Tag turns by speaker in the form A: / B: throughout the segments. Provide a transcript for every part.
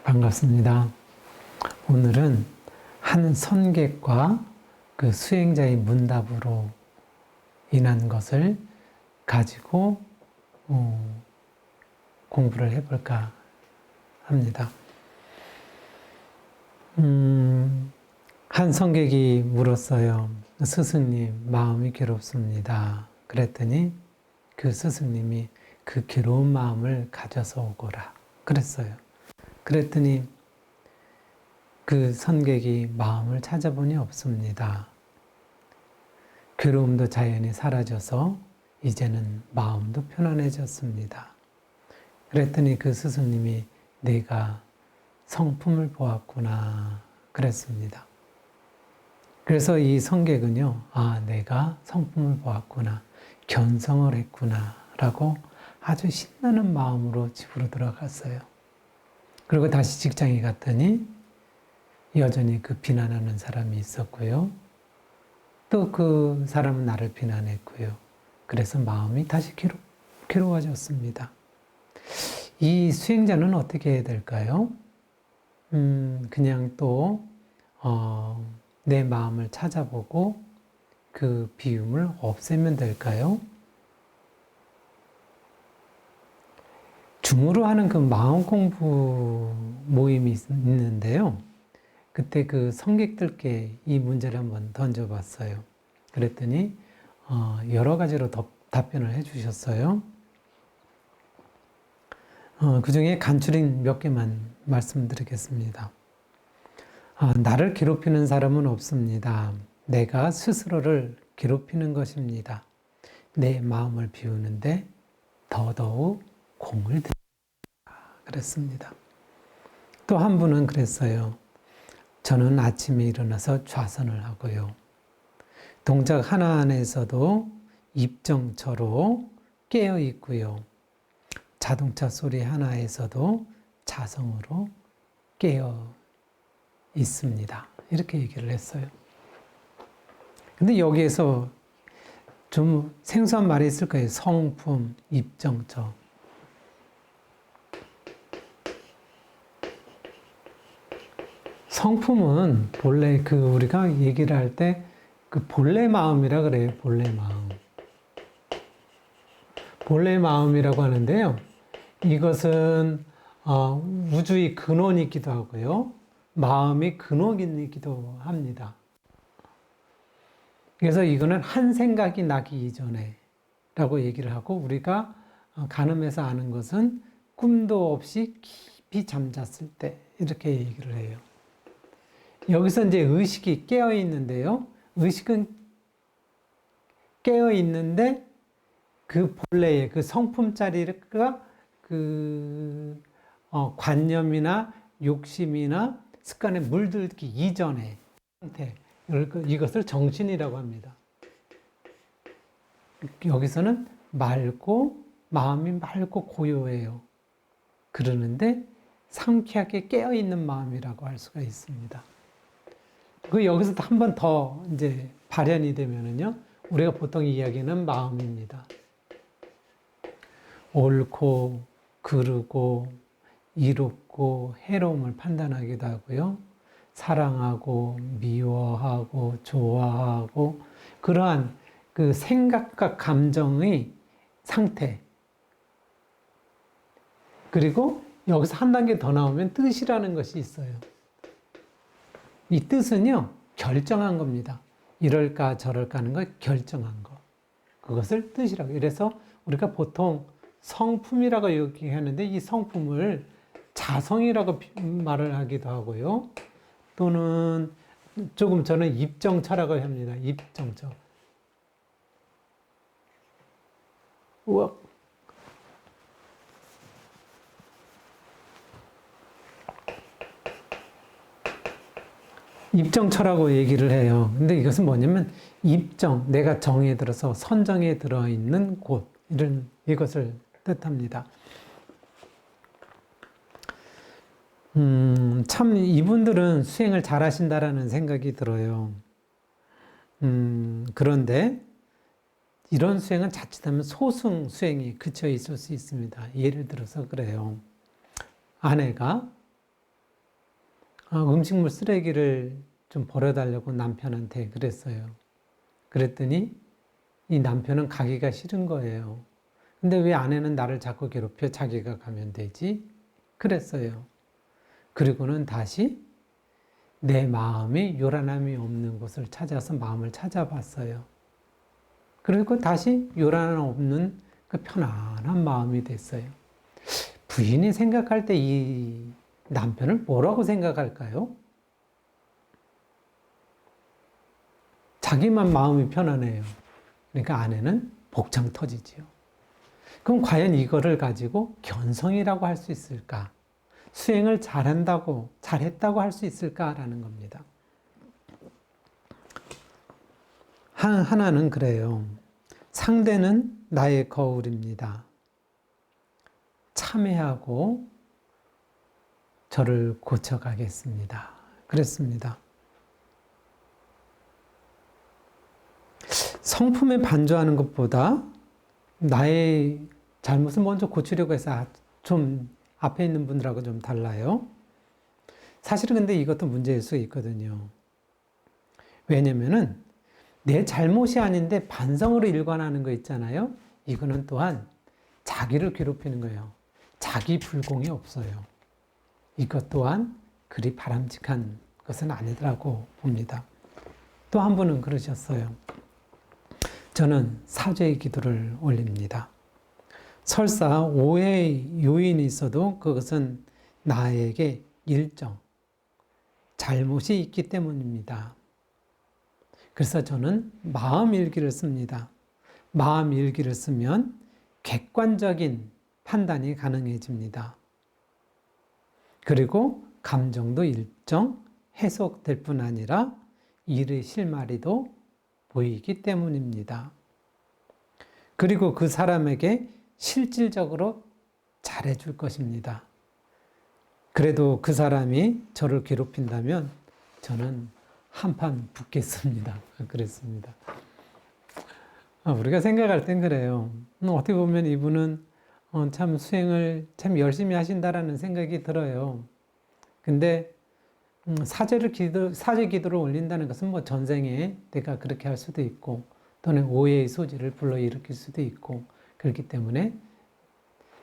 A: 반갑습니다. 오늘은 한 선객과 그 수행자의 문답으로 인한 것을 가지고 공부를 해볼까 합니다. 한 선객이 물었어요. 스승님, 마음이 괴롭습니다. 그랬더니 그 스승님이 그 괴로운 마음을 가져서 오거라 그랬어요. 그랬더니 그 선객이 마음을 찾아보니 없습니다. 괴로움도 자연히 사라져서 이제는 마음도 편안해졌습니다. 그랬더니 그 스승님이 내가 성품을 보았구나 그랬습니다. 그래서 이 선객은요, 내가 성품을 보았구나, 견성을 했구나 라고 아주 신나는 마음으로 집으로 돌아갔어요. 그리고 다시 직장에 갔더니 여전히 그 비난하는 사람이 있었고요. 또 그 사람은 나를 비난했고요. 그래서 마음이 다시 괴로워졌습니다. 이 수행자는 어떻게 해야 될까요? 그냥 또 내 마음을 찾아보고 그 비움을 없애면 될까요? 줌으로 하는 그 마음 공부 모임이 있는데요. 그때 그 선객들께 이 문제를 한번 던져봤어요. 그랬더니 여러 가지로 답변을 해주셨어요. 그 중에 간추린 몇 개만 말씀드리겠습니다. 나를 괴롭히는 사람은 없습니다. 내가 스스로를 괴롭히는 것입니다. 내 마음을 비우는데 더더욱 공을 들입니다. 그랬습니다. 또 한 분은 그랬어요. 저는 아침에 일어나서 좌선을 하고요. 동작 하나 안에서도 입정처로 깨어 있고요. 자동차 소리 하나에서도 자성으로 깨어 있습니다. 이렇게 얘기를 했어요. 근데 여기에서 좀 생소한 말이 있을 거예요. 성품, 입정처. 성품은 본래 우리가 얘기를 할 때 그 본래 마음이라 그래요. 본래 마음. 본래 마음이라고 하는데요. 이것은 우주의 근원이기도 하고요. 마음의 근원이기도 합니다. 그래서 이거는 한 생각이 나기 이전에 라고 얘기를 하고 우리가 가늠해서 아는 것은 꿈도 없이 깊이 잠잤을 때 이렇게 얘기를 해요. 여기서 이제 의식이 깨어 있는데요. 의식은 깨어 있는데 그 본래의 그 성품자리가 관념이나 욕심이나 습관에 물들기 이전의 상태. 이것을 정신이라고 합니다. 여기서는 마음이 맑고 고요해요. 그러는데 상쾌하게 깨어있는 마음이라고 할 수가 있습니다. 여기서 한 번 더 이제 발현이 되면은요, 우리가 보통 이야기하는 마음입니다. 옳고, 그르고, 이롭고, 해로움을 판단하기도 하고요. 사랑하고, 미워하고, 좋아하고, 그러한 그 생각과 감정의 상태. 그리고 여기서 한 단계 더 나오면 뜻이라는 것이 있어요. 이 뜻은요, 결정한 겁니다. 이럴까 저럴까 하는 걸 결정한 거. 그것을 뜻이라고. 그래서 우리가 보통 성품이라고 얘기하는데 이 성품을 자성이라고 말을 하기도 하고요. 또는 조금 저는 입정처라고 합니다. 입정처. 우와. 입정처라고 얘기를 해요. 근데 이것은 뭐냐면 입정, 내가 정에 들어서 선정에 들어있는 곳, 이것을 뜻합니다. 참 이분들은 수행을 잘 하신다라는 생각이 들어요. 그런데 이런 수행은 자칫하면 소승 수행이 그쳐 있을 수 있습니다. 예를 들어서 그래요. 아내가 음식물 쓰레기를 좀 버려달라고 남편한테 그랬어요. 그랬더니 이 남편은 가기가 싫은 거예요. 근데 왜 아내는 나를 자꾸 괴롭혀? 자기가 가면 되지? 그랬어요. 그리고는 다시 내 마음이 요란함이 없는 곳을 찾아서 마음을 찾아봤어요. 그리고 다시 요란함 없는 그 편안한 마음이 됐어요. 부인이 생각할 때 이 남편을 뭐라고 생각할까요? 자기만 마음이 편안해요. 그러니까 아내는 복창 터지지요. 그럼 과연 이거를 가지고 견성이라고 할 수 있을까? 수행을 잘했다고 할 수 있을까라는 겁니다. 하나는 그래요. 상대는 나의 거울입니다. 참회하고 저를 고쳐가겠습니다. 그랬습니다. 성품에 반조하는 것보다 나의 잘못을 먼저 고치려고 해서 좀 앞에 있는 분들하고 좀 달라요. 사실은 근데 이것도 문제일 수 있거든요. 왜냐면은 내 잘못이 아닌데 반성으로 일관하는 거 있잖아요. 이거는 또한 자기를 괴롭히는 거예요. 자기 불공이 없어요. 이것 또한 그리 바람직한 것은 아니더라고 봅니다. 또 한 분은 그러셨어요. 저는 사죄의 기도를 올립니다. 설사 오해의 요인이 있어도 그것은 나에게 일정 잘못이 있기 때문입니다. 그래서 저는 마음 일기를 씁니다. 마음 일기를 쓰면 객관적인 판단이 가능해집니다. 그리고 감정도 일정 해석될 뿐 아니라 일의 실마리도 보이기 때문입니다. 그리고 그 사람에게 실질적으로 잘해줄 것입니다. 그래도 그 사람이 저를 괴롭힌다면 저는 한판 붙겠습니다. 그랬습니다. 우리가 생각할 땐 그래요. 어떻게 보면 이분은 참 수행을 참 열심히 하신다라는 생각이 들어요. 근데 사죄 기도를 올린다는 것은 뭐 전생에 내가 그렇게 할 수도 있고 또는 오해의 소지를 불러일으킬 수도 있고 그렇기 때문에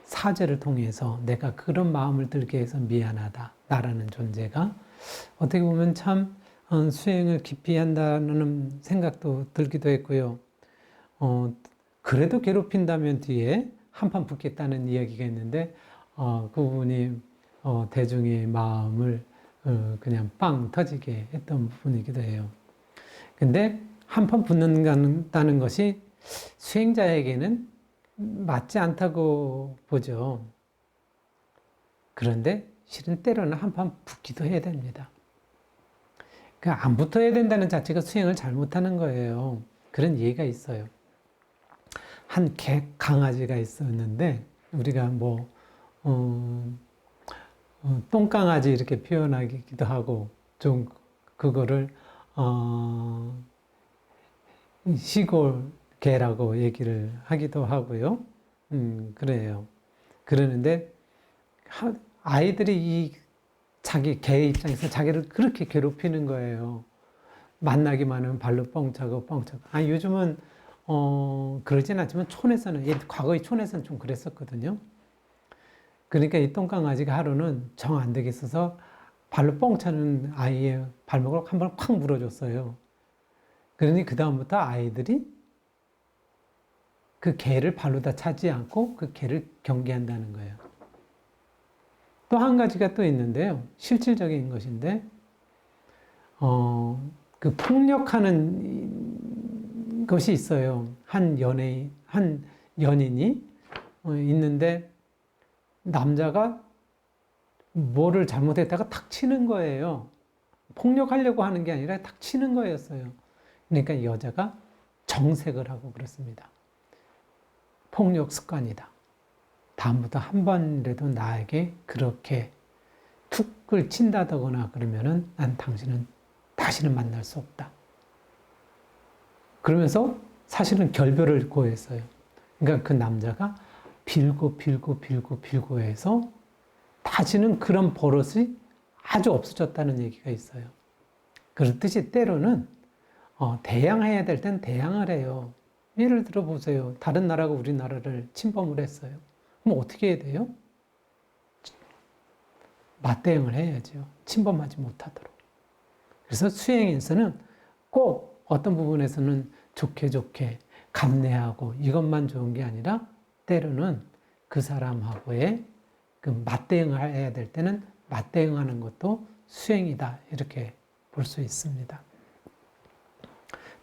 A: 사죄를 통해서 내가 그런 마음을 들게 해서 미안하다. 나라는 존재가 어떻게 보면 참 수행을 깊이 한다는 생각도 들기도 했고요. 그래도 괴롭힌다면 뒤에 한판 붙겠다는 이야기가 있는데 그분이 대중의 마음을 그냥 빵 터지게 했던 부분이기도 해요. 근데 한판 붙는다는 것이 수행자에게는 맞지 않다고 보죠. 그런데 실은 때로는 한판 붙기도 해야 됩니다. 그러니까 안 붙어야 된다는 자체가 수행을 잘못하는 거예요. 그런 예가 있어요. 한 강아지가 있었는데 우리가 뭐 똥강아지 이렇게 표현하기도 하고 좀 그거를 시골 개라고 얘기를 하기도 하고요. 그래요. 그러는데 아이들이 이 자기 개의 입장에서 자기를 그렇게 괴롭히는 거예요. 만나기만 하면 발로 뻥차고. 요즘은 그러진 않지만 과거의 촌에서는 좀 그랬었거든요. 그러니까 이 똥강아지가 하루는 정 안 되겠어서 발로 뻥 차는 아이의 발목을 한 번 콱 물어줬어요. 그러니 그다음부터 아이들이 그 개를 발로다 차지 않고 그 개를 경계한다는 거예요. 또 한 가지가 또 있는데요. 실질적인 것인데, 그 폭력하는 것이 있어요. 한 연인이 있는데, 남자가 뭐를 잘못했다가 탁 치는 거예요. 폭력하려고 하는 게 아니라 탁 치는 거였어요. 그러니까 여자가 정색을 하고 그렇습니다. 폭력 습관이다. 다음부터 한 번이라도 나에게 그렇게 툭을 친다거나 그러면은 난 당신은 다시는 만날 수 없다. 그러면서 사실은 결별을 고했어요. 그러니까 그 남자가 빌고 해서 다시는 그런 버릇이 아주 없어졌다는 얘기가 있어요. 그렇듯이 때로는 대항해야 될 땐 대항을 해요. 예를 들어 보세요. 다른 나라가 우리나라를 침범을 했어요. 그럼 어떻게 해야 돼요? 맞대응을 해야죠. 침범하지 못하도록. 그래서 수행에서는 꼭 어떤 부분에서는 좋게 감내하고 이것만 좋은 게 아니라 때로는 그 사람하고의 그 맞대응을 해야 될 때는 맞대응하는 것도 수행이다. 이렇게 볼 수 있습니다.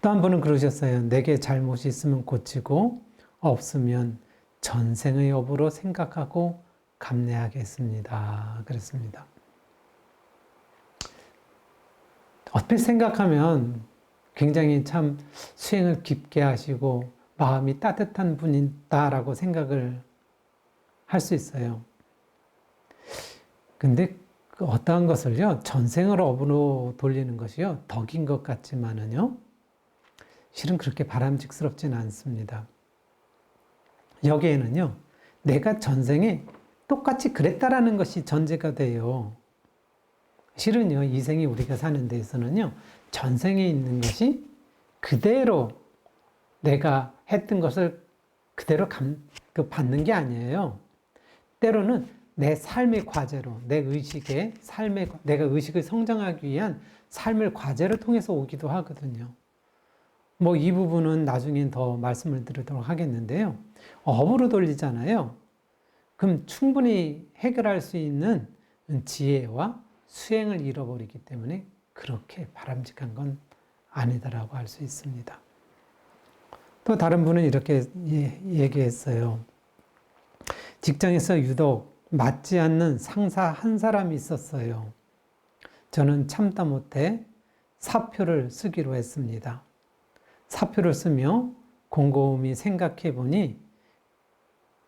A: 또 한 분은 그러셨어요. 내게 잘못이 있으면 고치고 없으면 전생의 업으로 생각하고 감내하겠습니다. 그랬습니다. 어떻게 생각하면 굉장히 참 수행을 깊게 하시고 마음이 따뜻한 분이다라고 생각을 할 수 있어요. 근데 어떠한 것을요, 전생을 업으로 돌리는 것이요, 덕인 것 같지만은요, 실은 그렇게 바람직스럽진 않습니다. 여기에는요, 내가 전생에 똑같이 그랬다라는 것이 전제가 돼요. 실은요, 이 생이 우리가 사는 데에서는요, 전생에 있는 것이 그대로 내가 했던 것을 그대로 받는 게 아니에요. 때로는 내 삶의 과제로, 내 의식의 내가 의식을 성장하기 위한 삶을 과제를 통해서 오기도 하거든요. 뭐 이 부분은 나중엔 더 말씀을 드리도록 하겠는데요. 업으로 돌리잖아요. 그럼 충분히 해결할 수 있는 지혜와 수행을 잃어버리기 때문에 그렇게 바람직한 건 아니다라고 할 수 있습니다. 또 다른 분은 이렇게 얘기했어요. 직장에서 유독 맞지 않는 상사 한 사람이 있었어요. 저는 참다 못해 사표를 쓰기로 했습니다. 사표를 쓰며 곰곰이 생각해 보니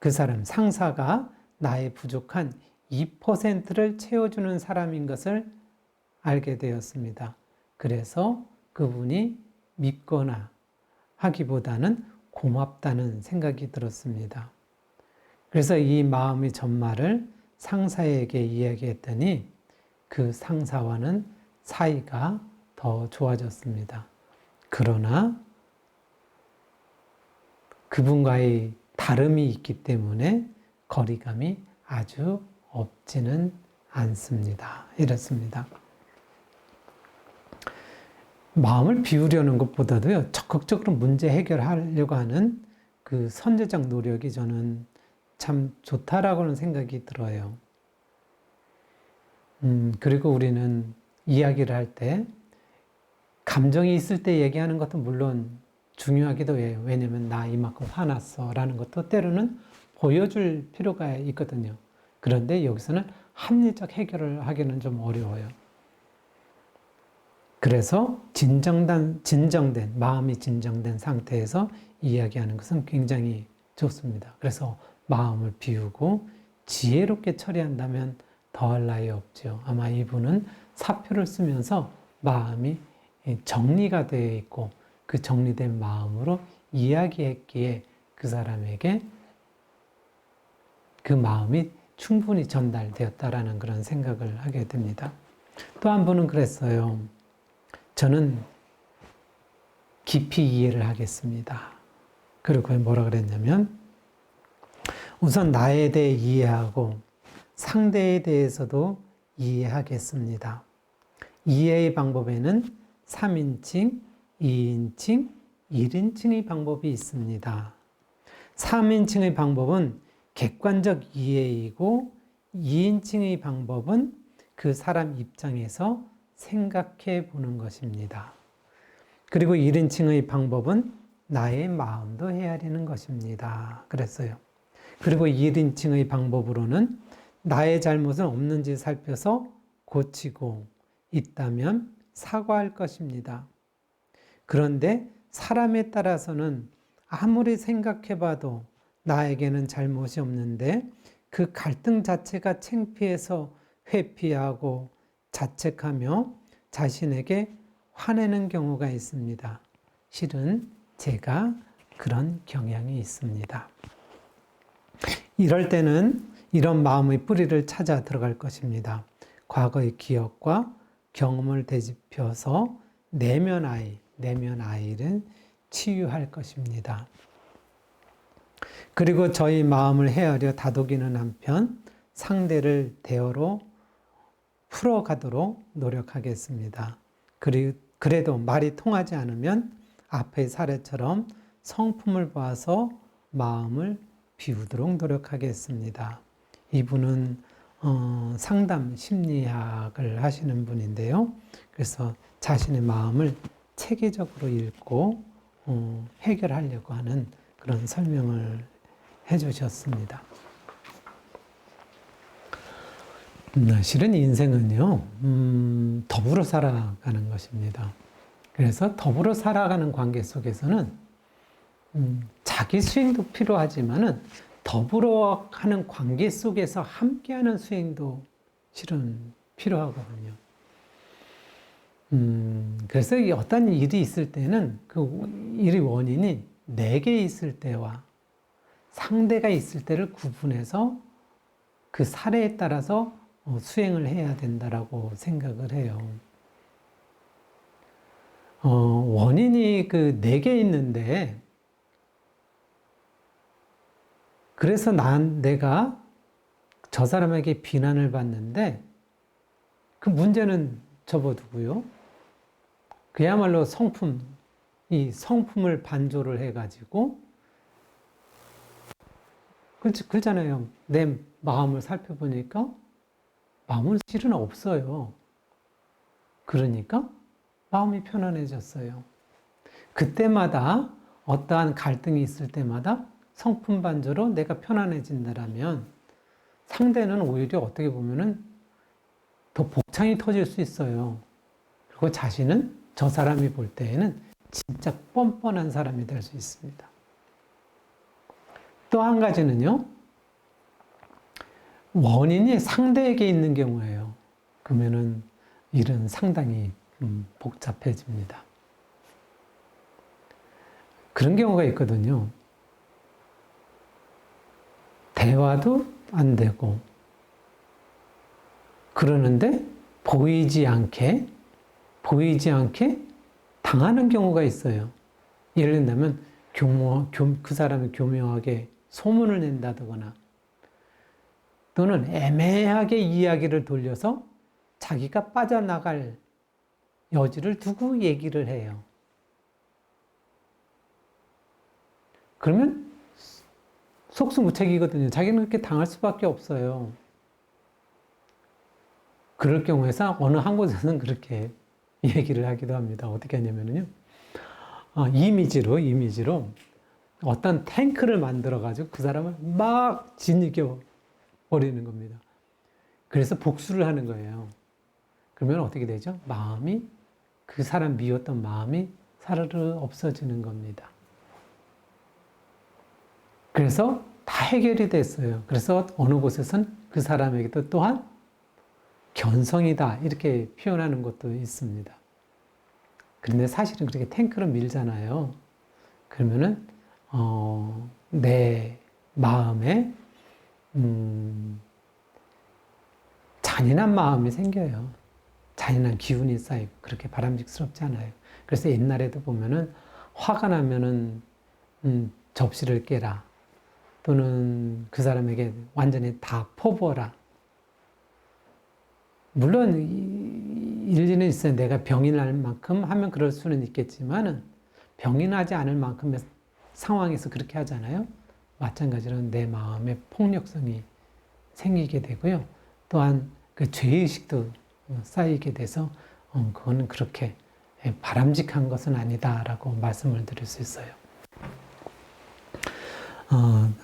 A: 그 사람, 상사가 나의 부족한 2%를 채워주는 사람인 것을 알게 되었습니다. 그래서 그분이 믿거나 하기보다는 고맙다는 생각이 들었습니다. 그래서 이 마음의 전말을 상사에게 이야기했더니 그 상사와는 사이가 더 좋아졌습니다. 그러나 그분과의 다름이 있기 때문에 거리감이 아주 없지는 않습니다. 이렇습니다. 마음을 비우려는 것보다도요, 적극적으로 문제 해결하려고 하는 그 선제적 노력이 저는 참 좋다라고는 생각이 들어요. 그리고 우리는 이야기를 할 때 감정이 있을 때 얘기하는 것도 물론 중요하기도 해요. 왜냐면 나 이만큼 화났어 라는 것도 때로는 보여줄 필요가 있거든요. 그런데 여기서는 합리적 해결을 하기는 좀 어려워요. 그래서 진정된, 마음이 진정된 상태에서 이야기하는 것은 굉장히 좋습니다. 그래서 마음을 비우고 지혜롭게 처리한다면 더할 나위 없죠. 아마 이분은 사표를 쓰면서 마음이 정리가 되어 있고 그 정리된 마음으로 이야기했기에 그 사람에게 그 마음이 충분히 전달되었다라는 그런 생각을 하게 됩니다. 또 한 분은 그랬어요. 저는 깊이 이해를 하겠습니다. 그리고 뭐라 그랬냐면 우선 나에 대해 이해하고 상대에 대해서도 이해하겠습니다. 이해의 방법에는 3인칭, 2인칭, 1인칭의 방법이 있습니다. 3인칭의 방법은 객관적 이해이고 2인칭의 방법은 그 사람 입장에서 생각해 보는 것입니다. 그리고 1인칭의 방법은 나의 마음도 헤아리는 것입니다. 그랬어요. 그리고 1인칭의 방법으로는 나의 잘못은 없는지 살펴서 고치고 있다면 사과할 것입니다. 그런데 사람에 따라서는 아무리 생각해봐도 나에게는 잘못이 없는데 그 갈등 자체가 창피해서 회피하고 자책하며 자신에게 화내는 경우가 있습니다. 실은 제가 그런 경향이 있습니다. 이럴 때는 이런 마음의 뿌리를 찾아 들어갈 것입니다. 과거의 기억과 경험을 되짚혀서 내면 아이를 치유할 것입니다. 그리고 저희 마음을 헤아려 다독이는 한편 상대를 대화로 풀어가도록 노력하겠습니다. 그래도 말이 통하지 않으면 앞의 사례처럼 성품을 봐서 마음을 비우도록 노력하겠습니다. 이분은 상담 심리학을 하시는 분인데요. 그래서 자신의 마음을 체계적으로 읽고 해결하려고 하는 그런 설명을 해주셨습니다. 실은 인생은요, 더불어 살아가는 것입니다. 그래서 더불어 살아가는 관계 속에서는 자기 수행도 필요하지만은 더불어 하는 관계 속에서 함께하는 수행도 실은 필요하거든요. 그래서 어떤 일이 있을 때는 그 일의 원인이 내게 있을 때와 상대가 있을 때를 구분해서 그 사례에 따라서 수행을 해야 된다라고 생각을 해요. 원인이 그 내게 있는데, 그래서 내가 저 사람에게 비난을 받는데, 그 문제는 접어두고요. 그야말로 이 성품을 반조를 해가지고, 그렇잖아요. 내 마음을 살펴보니까 마음은 실은 없어요. 그러니까 마음이 편안해졌어요. 그때마다 어떠한 갈등이 있을 때마다 성품 반조로 내가 편안해진다면 상대는 오히려 어떻게 보면은 더 복창이 터질 수 있어요. 그리고 자신은 저 사람이 볼 때에는 진짜 뻔뻔한 사람이 될 수 있습니다. 또 한 가지는요, 원인이 상대에게 있는 경우예요. 그러면은 일은 상당히 복잡해집니다. 그런 경우가 있거든요. 대화도 안 되고, 그러는데 보이지 않게 당하는 경우가 있어요. 예를 든다면 그 사람이 교묘하게 소문을 낸다거나, 또는 애매하게 이야기를 돌려서 자기가 빠져나갈 여지를 두고 얘기를 해요. 그러면 속수무책이거든요. 자기는 그렇게 당할 수밖에 없어요. 그럴 경우에서 어느 한 곳에서는 그렇게 얘기를 하기도 합니다. 어떻게 하냐면요. 이미지로 어떤 탱크를 만들어가지고 그 사람을 막 짓이겨 버리는 겁니다. 그래서 복수를 하는 거예요. 그러면 어떻게 되죠? 그 사람 미웠던 마음이 사르르 없어지는 겁니다. 그래서 다 해결이 됐어요. 그래서 어느 곳에선 그 사람에게도 또한 견성이다 이렇게 표현하는 것도 있습니다. 그런데 사실은 그렇게 탱크를 밀잖아요. 그러면은 내 마음에 잔인한 마음이 생겨요. 잔인한 기운이 쌓이고 그렇게 바람직스럽지 않아요. 그래서 옛날에도 보면은 화가 나면은 접시를 깨라, 또는 그 사람에게 완전히 다 퍼부어라. 물론 일리는 있어요. 내가 병이 날 만큼 하면 그럴 수는 있겠지만은 병이 나지 않을 만큼의 상황에서 그렇게 하잖아요. 마찬가지로 내 마음에 폭력성이 생기게 되고요. 또한 그 죄의식도 쌓이게 돼서 그거는 그렇게 바람직한 것은 아니다라고 말씀을 드릴 수 있어요.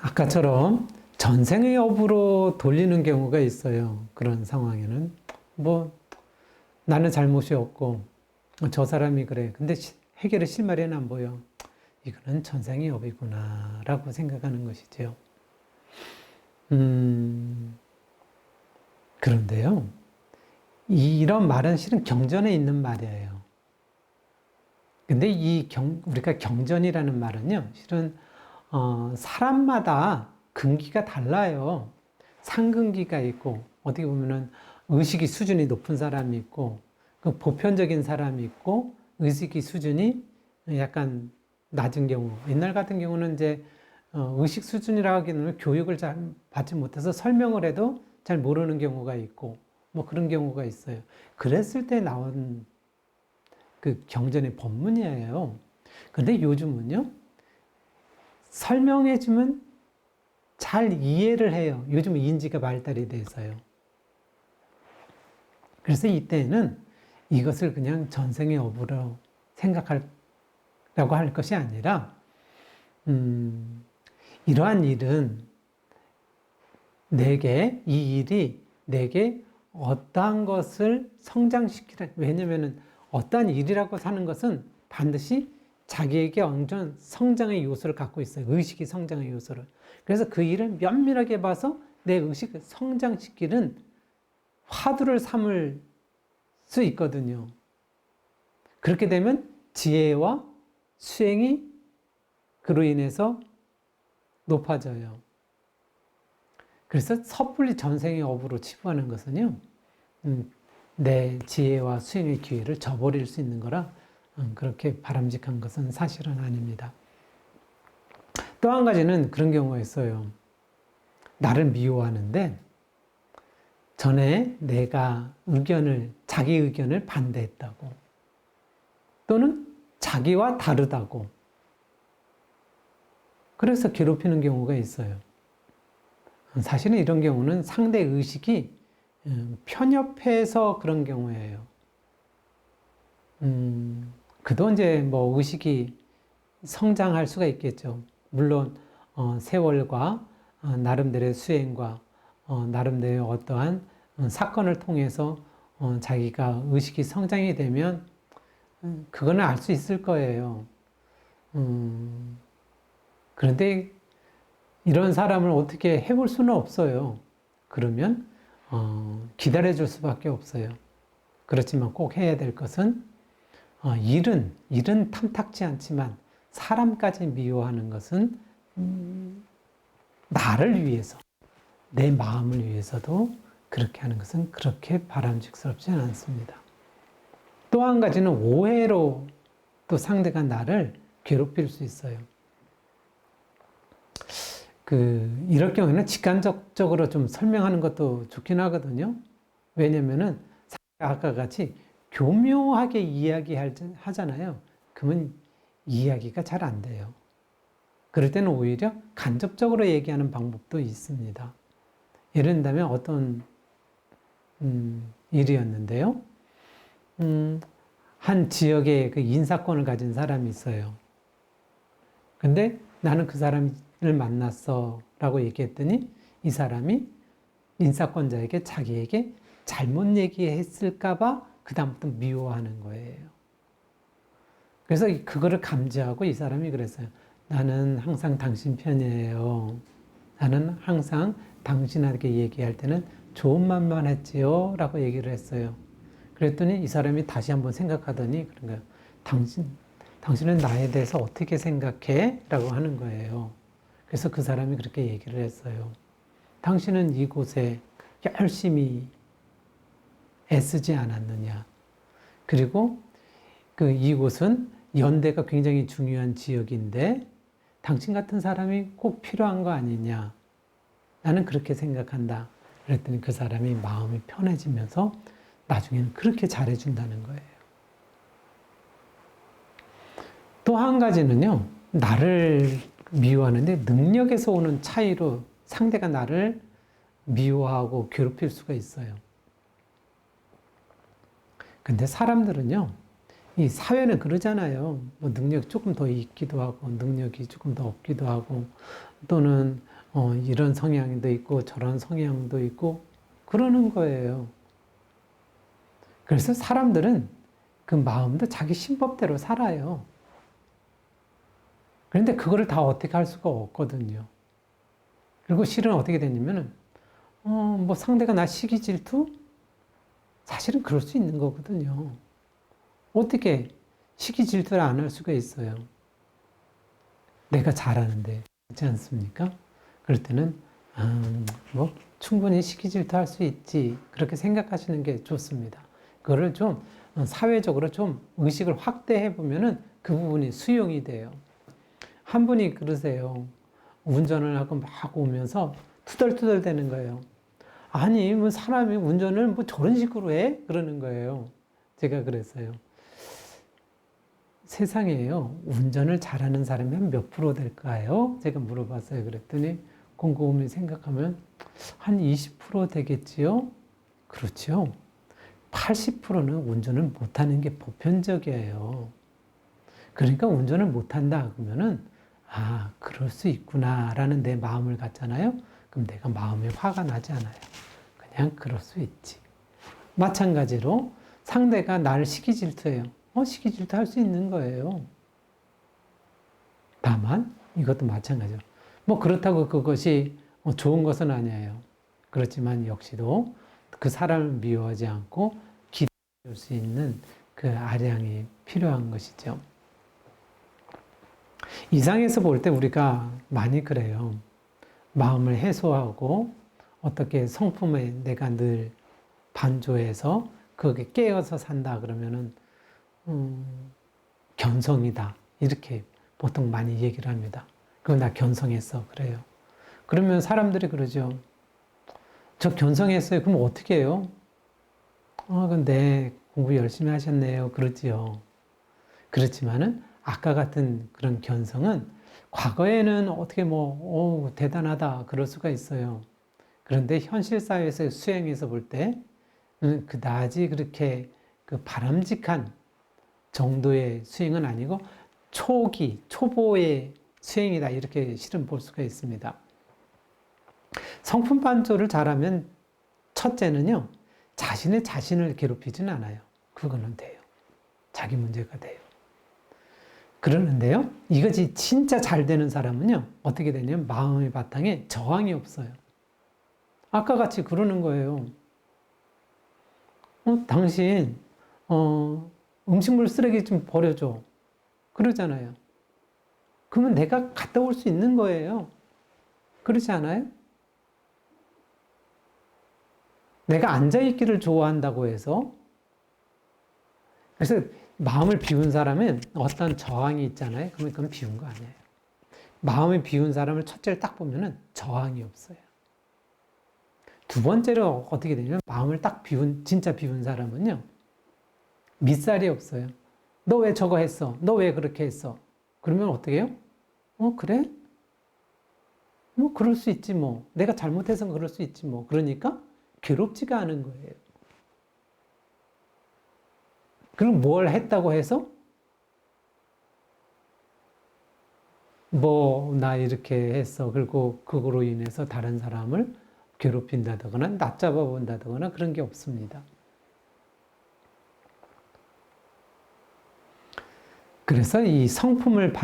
A: 아까처럼 전생의 업으로 돌리는 경우가 있어요. 그런 상황에는 나는 잘못이 없고 저 사람이 그래. 근데 해결의 실마리는 안 보여. 이거는 전생의 업이구나 라고 생각하는 것이죠. 그런데요, 이런 말은 실은 경전에 있는 말이에요. 근데 우리가 경전이라는 말은요, 실은 사람마다 근기가 달라요. 상근기가 있고, 어떻게 보면은 의식이 수준이 높은 사람이 있고, 그 보편적인 사람이 있고, 의식이 수준이 약간 낮은 경우. 옛날 같은 경우는 이제 의식 수준이라 하기에는 교육을 잘 받지 못해서 설명을 해도 잘 모르는 경우가 있고, 뭐 그런 경우가 있어요. 그랬을 때 나온 그 경전의 법문이에요. 근데 요즘은요, 설명해주면 잘 이해를 해요. 요즘 인지가 발달이 돼서요. 그래서 이때는 이것을 그냥 전생의 업으로 생각하라고 할 것이 아니라, 이러한 일은 이 일이 내게 어떠한 것을 성장시키라. 왜냐면은 어떠한 일이라고 사는 것은 반드시 자기에게 얹은 성장의 요소를 갖고 있어요. 의식이 성장의 요소를. 그래서 그 일을 면밀하게 봐서 내 의식을 성장시키는 화두를 삼을 수 있거든요. 그렇게 되면 지혜와 수행이 그로 인해서 높아져요. 그래서 섣불리 전생의 업으로 치부하는 것은요, 내 지혜와 수행의 기회를 저버릴 수 있는 거라 그렇게 바람직한 것은 사실은 아닙니다. 또 한 가지는 그런 경우가 있어요. 나를 미워하는데 전에 내가 자기 의견을 반대했다고, 또는 자기와 다르다고, 그래서 괴롭히는 경우가 있어요. 사실은 이런 경우는 상대 의식이 편협해서 그런 경우예요. 그도 이제 뭐 의식이 성장할 수가 있겠죠. 물론 세월과 나름대로의 수행과 나름대로의 어떠한 사건을 통해서 자기가 의식이 성장이 되면 그거는 알 수 있을 거예요. 그런데 이런 사람을 어떻게 해볼 수는 없어요. 그러면 기다려줄 수밖에 없어요. 그렇지만 꼭 해야 될 것은 일은 탐탁지 않지만 사람까지 미워하는 것은 나를 위해서, 내 마음을 위해서도 그렇게 하는 것은 그렇게 바람직스럽지 않습니다. 또 한 가지는 오해로 또 상대가 나를 괴롭힐 수 있어요. 이럴 경우에는 직간접적으로 좀 설명하는 것도 좋긴 하거든요. 왜냐면은 아까 같이 교묘하게 이야기하잖아요. 그러면 이야기가 잘 안 돼요. 그럴 때는 오히려 간접적으로 얘기하는 방법도 있습니다. 예를 든다면 어떤 일이었는데요. 한 지역에 그 인사권을 가진 사람이 있어요. 근데 나는 그 사람을 만났어 라고 얘기했더니 이 사람이 인사권자에게 자기에게 잘못 얘기했을까봐 그다음부터 미워하는 거예요. 그래서 그거를 감지하고 이 사람이 그랬어요. 나는 항상 당신 편이에요. 나는 항상 당신에게 얘기할 때는 좋은 말만 했지요 라고 얘기를 했어요. 그랬더니 이 사람이 다시 한번 생각하더니 그런 거예요. 당신은 나에 대해서 어떻게 생각해? 라고 하는 거예요. 그래서 그 사람이 그렇게 얘기를 했어요. 당신은 이곳에 열심히 애쓰지 않았느냐. 그리고 이곳은 연대가 굉장히 중요한 지역인데 당신 같은 사람이 꼭 필요한 거 아니냐. 나는 그렇게 생각한다. 그랬더니 그 사람이 마음이 편해지면서 나중에는 그렇게 잘해준다는 거예요. 또 한 가지는요, 나를 미워하는데 능력에서 오는 차이로 상대가 나를 미워하고 괴롭힐 수가 있어요. 근데 사람들은요, 이 사회는 그러잖아요. 뭐 능력이 조금 더 있기도 하고, 능력이 조금 더 없기도 하고, 또는 이런 성향도 있고, 저런 성향도 있고, 그러는 거예요. 그래서 사람들은 그 마음도 자기 신법대로 살아요. 그런데 그거를 다 어떻게 할 수가 없거든요. 그리고 실은 어떻게 되냐면은, 뭐 상대가 나 시기 질투? 사실은 그럴 수 있는 거거든요. 어떻게 시기 질투를 안 할 수가 있어요? 내가 잘하는데, 그렇지 않습니까? 그럴 때는, 뭐, 충분히 시기 질투할 수 있지. 그렇게 생각하시는 게 좋습니다. 그거를 좀 사회적으로 좀 의식을 확대해 보면은 그 부분이 수용이 돼요. 한 분이 그러세요. 운전을 하고 막 오면서 투덜투덜 대는 거예요. 아니, 뭐 사람이 운전을 뭐 저런 식으로 해? 그러는 거예요. 제가 그랬어요. 세상에요. 운전을 잘하는 사람이 한 몇 프로 될까요? 제가 물어봤어요. 그랬더니 곰곰이 생각하면 한 20% 되겠지요? 그렇죠. 80%는 운전을 못하는 게 보편적이에요. 그러니까 운전을 못한다 그러면은 아, 그럴 수 있구나라는 내 마음을 갖잖아요. 그럼 내가 마음에 화가 나지 않아요. 그냥 그럴 수 있지. 마찬가지로 상대가 나를 시기 질투해요. 시기 질투할 수 있는 거예요. 다만 이것도 마찬가지로 뭐 그렇다고 그것이 좋은 것은 아니에요. 그렇지만 역시도 그 사람을 미워하지 않고 기다릴 수 있는 그 아량이 필요한 것이죠. 이상에서 볼 때 우리가 많이 그래요. 마음을 해소하고 어떻게 성품에 내가 늘 반조해서 그게 깨어서 산다 그러면은 견성이다 이렇게 보통 많이 얘기를 합니다. 그거 나 견성했어 그래요. 그러면 사람들이 그러죠. 저 견성했어요. 그럼 어떻게 해요? 근데 공부 열심히 하셨네요. 그러지요. 그렇지만은 아까 같은 그런 견성은 과거에는 어떻게 뭐 대단하다 그럴 수가 있어요. 그런데 현실 사회에서 수행해서 볼 때 그다지 그렇게 그 바람직한 정도의 수행은 아니고 초보의 수행이다 이렇게 실은 볼 수가 있습니다. 성품 반조를 잘하면 첫째는요, 자신을 괴롭히진 않아요. 그거는 돼요. 자기 문제가 돼요. 그러는데요, 이것이 진짜 잘 되는 사람은요, 어떻게 되냐면 마음의 바탕에 저항이 없어요. 아까 같이 그러는 거예요. 당신, 음식물 쓰레기 좀 버려줘. 그러잖아요. 그러면 내가 갔다 올 수 있는 거예요. 그렇지 않아요? 내가 앉아있기를 좋아한다고 해서 그래서 마음을 비운 사람은 어떤 저항이 있잖아요. 그러면 그건 비운 거 아니에요. 마음을 비운 사람을 첫째를 딱 보면은 저항이 없어요. 두 번째로 어떻게 되냐면 마음을 딱 진짜 비운 사람은요. 밑살이 없어요. 너 왜 저거 했어? 너 왜 그렇게 했어? 그러면 어떻게 해요? 그래? 뭐 그럴 수 있지 뭐. 내가 잘못해서 그럴 수 있지 뭐. 그러니까 괴롭지가 않은 거예요. 그럼 뭘 했다고 해서 나 이렇게 했어. 그리고 그거로 인해서 다른 사람을 괴롭힌다거나 낮잡아 본다거나 그런 게 없습니다. 그래서 이 성품을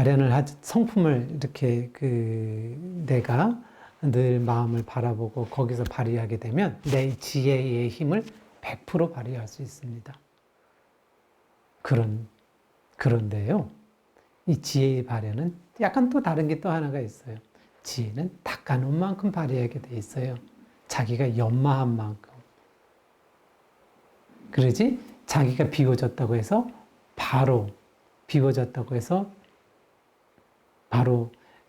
A: 이렇게 내가 늘 마음을 바라보고 거기서 발휘하게 되면 내 지혜의 힘을 100% 발휘할 수 있습니다. 그런데요, 이 지혜의 발현은 약간 또 다른 게 또 하나가 있어요. 지혜는 닦아놓은 만큼 발휘하게 돼 있어요. 자기가 연마한 만큼. 그러지 자기가 비워졌다고 해서 바로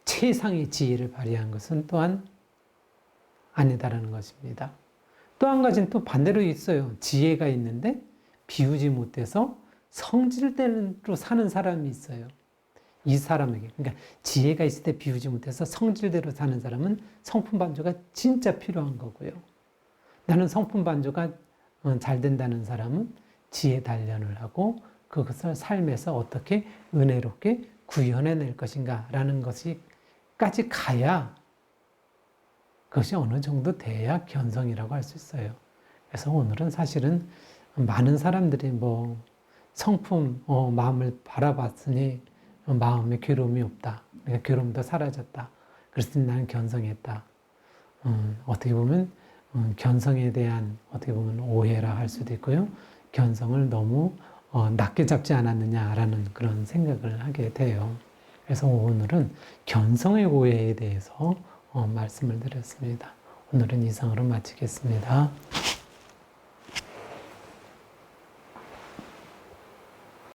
A: 최상의 지혜를 발휘한 것은 또한 아니다라는 것입니다. 또 한 가지는 또 반대로 있어요. 지혜가 있는데 비우지 못해서 성질대로 사는 사람이 있어요. 이 사람에게. 그러니까 지혜가 있을 때 비우지 못해서 성질대로 사는 사람은 성품 반조가 진짜 필요한 거고요. 나는 성품 반조가 잘 된다는 사람은 지혜 단련을 하고 그것을 삶에서 어떻게 은혜롭게 구현해낼 것인가 라는 것이까지 가야 그것이 어느 정도 돼야 견성이라고 할 수 있어요. 그래서 오늘은 사실은 많은 사람들이 성품, 마음을 바라봤으니 마음에 괴로움이 없다. 그러니까 괴로움도 사라졌다. 그래서 나는 견성했다. 어떻게 보면 견성에 대한 어떻게 보면 오해라 할 수도 있고요. 견성을 너무 낮게 잡지 않았느냐라는 그런 생각을 하게 돼요. 그래서 오늘은 견성의 오해에 대해서 말씀을 드렸습니다. 오늘은 이상으로 마치겠습니다.